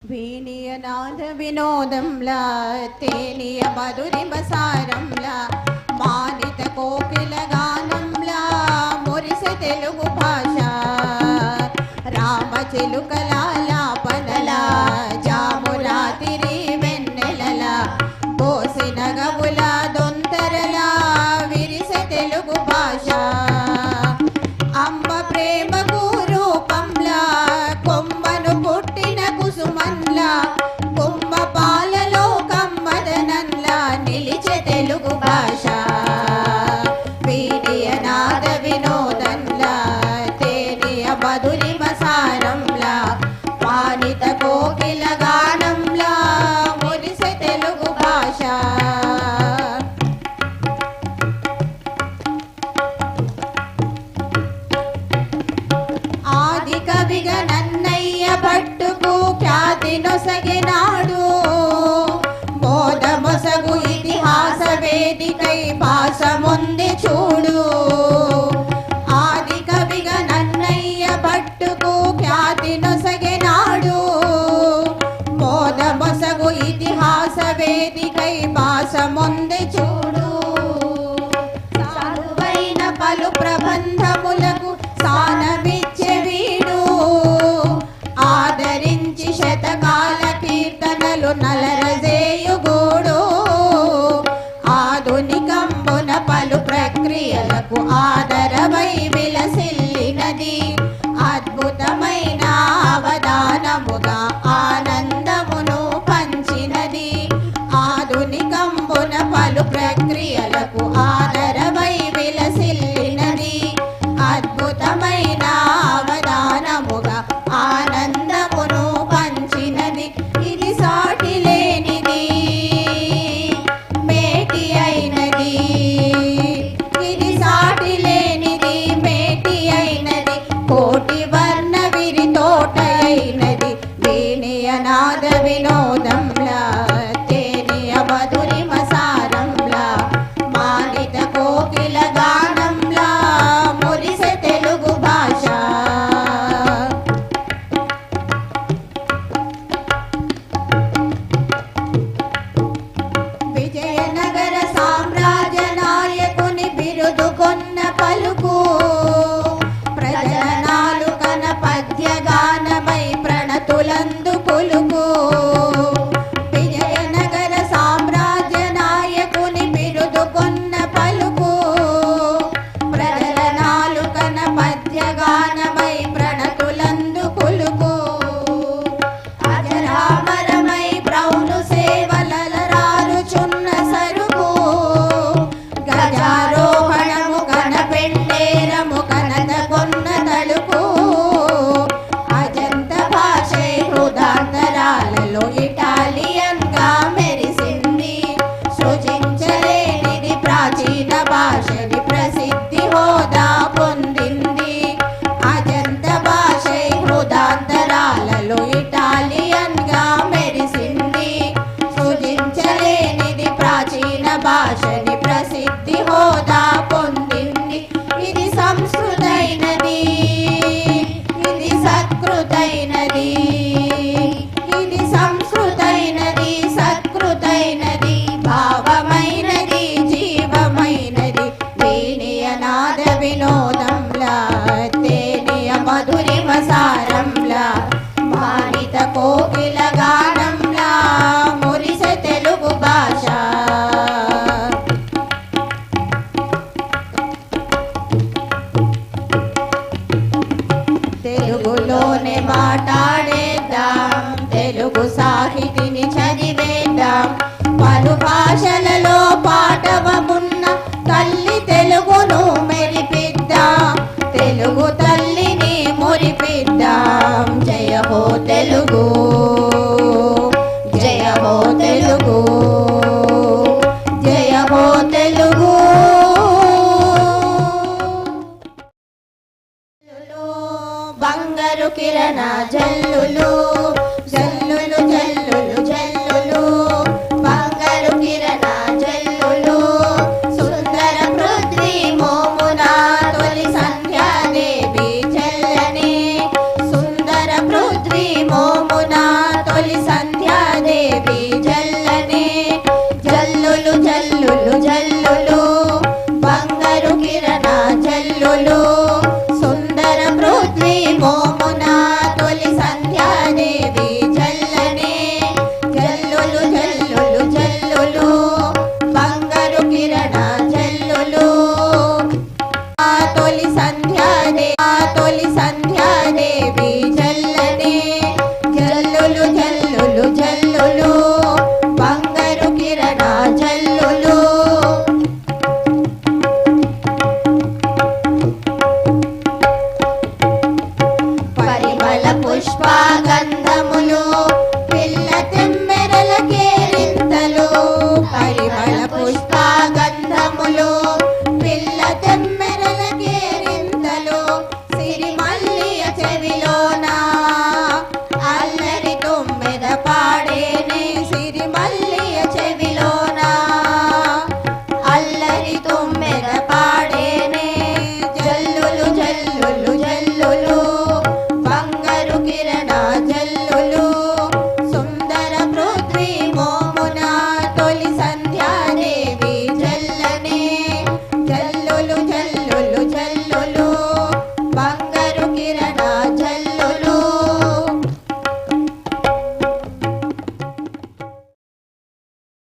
వీణీయనాద వినోదంలా తేనియ మధురిమ సారంలా మానిత కోకిల గానంలా మురిసె తెలుగు భాష రామ చిలుకలాలాపనలా జామురాతిరి వెన్నెలలా పోసిన గవుల దొంతరలా విరిసె తెలుగు భాష అమ్మ ప్రేమకు రూపంలా కొమ్మను పుట్టిన కుసుమన్లా కొమ్మ పాలలో కమ్మదనంలా నిలిచే తెలుగు భాష వీణీయనాద వినోదంలా తేనియ మధురిమ సారంలా మానిత కోకిల గానంలా మురిసె తెలుగు భాష ఆది కవిగా నన్నయ్య భట్టుకు ఖ్యాతి నొసగినాడు మోదమొసగు ఇతిహాస వేదికై భాసముంది చూడు ఆది కవిగా నన్నయ్య భట్టుకు ఖ్యాతి నొసగినాడు మోదమొసగు ఇతిహాస వేదికై భాసముంది చూడు సాధువైన పలు ప్రబంధములకు సానమిచ్చే వీడు ఆదరించి శతకాల కీర్తనలు నలరజేయుగూడు ఆధునికంబున పలు ప్రక్రియలకు ఆదరవై విలసిల్లినది అద్భుతమైన అవధానముగా ఆనందమును పంచినది ఆధునికంబున పలు ప్రక్రియలకు ఆదరవై విలసిల్లినది అద్భుతమైన అవధానముగా ఆనందమును పంచినది ఇది సాటి లేనిది మేటి అయినది ఇది సాటి లేనిది మేటి అయినది కోటి వర్ణ విరి తోట అయినది వీణీయనాద వినోదంలా తేనియ మధురిమ సారంలా మానిత కోకిల గానంలా మురిసె తెలుగు భాష విజయనగర సామ్రాజ్య నాయకుని బిరుదుకొన్న పలుకు ప్రజల నాలుకన పద్య గానమై ప్రణతులందు పులుకు విజయనగర సామ్రాజ్య నాయకుని బిరుదుకొన్న పలుకు ప్రజల నాలుకన పద్య గానమై ప్రణతులందు పులుకు అజరామరమై బ్రౌను సేవలరారుచున్న సరుకు గజారోహణము కనపెండేరము కనద కొన్న తలుపు అజంత భాషే హృదాంతరాలలో ఇటాలియన్ గా మెరిసింది సృజించలేనిది ప్రాచీన భాషని ప్రసిద్ధి హోదా పొందింది అజంత భాషే హృదాంతరాలలో ఇటాలియన్ గా మెరిసింది సృజించలేనిది ప్రాచీన భాషని ప్రసిద్ధి హోదా పొందింది ఇది సంస్కృతైనది ఇది సత్కృతైనది ఇది సంస్కృతైనది సత్కృతైనది భావమైనది జీవమైనది వీణీయనాద వినోదంలా తేనియ మధురిమ సారంలా మానిత కోకిల గానంలా మురిసె తెలుగు భాష తెలుగులోనే మాట్లాడేద్దాం తెలుగు సాహితిని చదివేద్దాం పలు భాషలలో పాఠవమున్న తల్లి తెలుగును మెరిపిద్దాం తెలుగు తల్లిని మురిపిద్దాం జయ హో తెలుగు